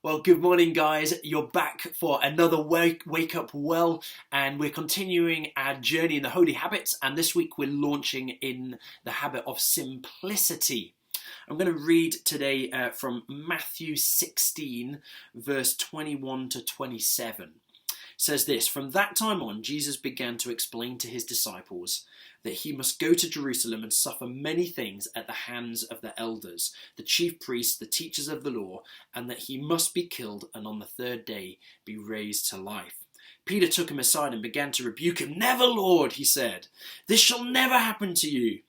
Well, good morning, guys. You're back for another Wake Up Well, and we're continuing our journey in the Holy Habits, and this week we're launching in the habit of simplicity. I'm going to read today from Matthew 16, verse 21 to 27. It says this: "From that time on, Jesus began to explain to his disciples that he must go to Jerusalem and suffer many things at the hands of the elders, the chief priests, the teachers of the law, and that he must be killed and on the third day be raised to life. Peter took him aside and began to rebuke him. 'Never, Lord,' he said. 'This shall never happen to you.'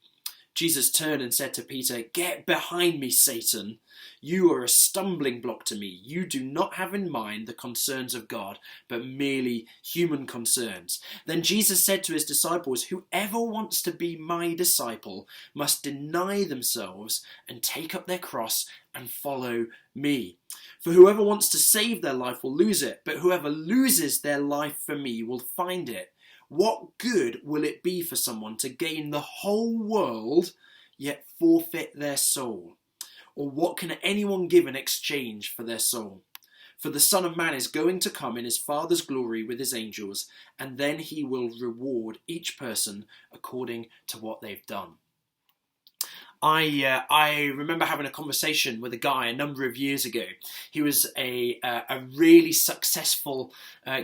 Jesus turned and said to Peter, 'Get behind me, Satan. You are a stumbling block to me. You do not have in mind the concerns of God, but merely human concerns.' Then Jesus said to his disciples, 'Whoever wants to be my disciple must deny themselves and take up their cross and follow me. For whoever wants to save their life will lose it, but whoever loses their life for me will find it. What good will it be for someone to gain the whole world yet forfeit their soul? Or what can anyone give in exchange for their soul? For the Son of Man is going to come in his Father's glory with his angels, and then he will reward each person according to what they've done.'" I remember having a conversation with a guy a number of years ago. He was a really successful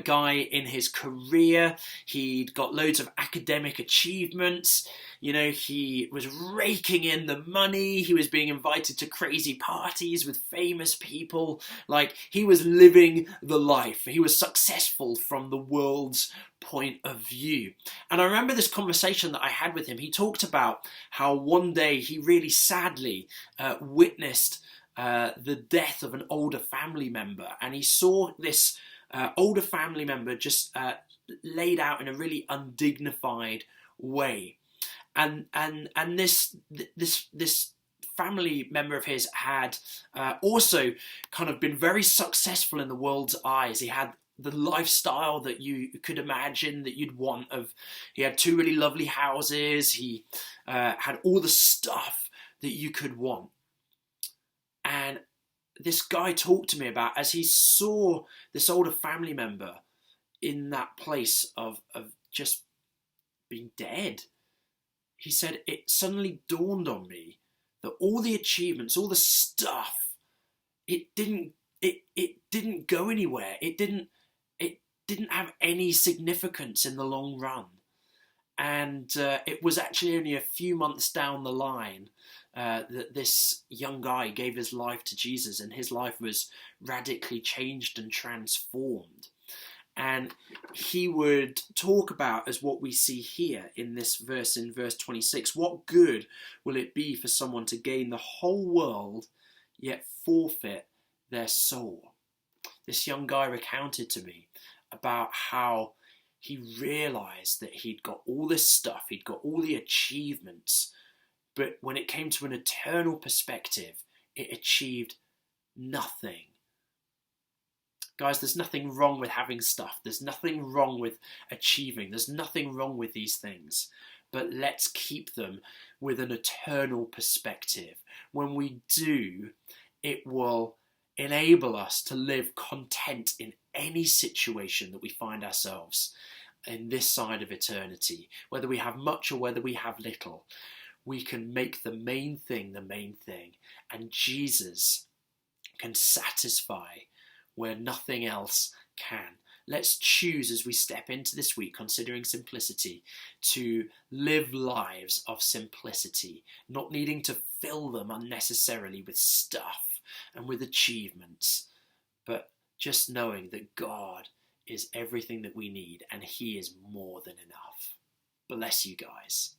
guy in his career. He'd got loads of academic achievements. He was raking in the money. He was being invited to crazy parties with famous people. Like, he was living the life. He was successful from the world's point of view. And I remember this conversation that I had with him. He talked about how one day he really sadly witnessed the death of an older family member, and he saw this older family member just laid out in a really undignified way. And this family member of his had also kind of been very successful in the world's eyes. He had the lifestyle that you could imagine that you'd want. He had two really lovely houses. He had all the stuff that you could want. And this guy talked to me about, as he saw this older family member in that place of just being dead, he said, it suddenly dawned on me that all the achievements, all the stuff, it didn't go anywhere. It didn't have any significance in the long run. And it was actually only a few months down the line that this young guy gave his life to Jesus, and his life was radically changed and transformed. And he would talk about, as what we see here in this verse, in verse 26, what good will it be for someone to gain the whole world yet forfeit their soul? This young guy recounted to me about how he realized that he'd got all this stuff, he'd got all the achievements, but when it came to an eternal perspective, it achieved nothing. Guys, there's nothing wrong with having stuff. There's nothing wrong with achieving. There's nothing wrong with these things. But let's keep them with an eternal perspective. When we do, it will enable us to live content in any situation that we find ourselves in this side of eternity. Whether we have much or whether we have little, we can make the main thing, and Jesus can satisfy where nothing else can. Let's choose, as we step into this week considering simplicity, to live lives of simplicity, not needing to fill them unnecessarily with stuff and with achievements, but just knowing that God is everything that we need, and he is more than enough. Bless you guys.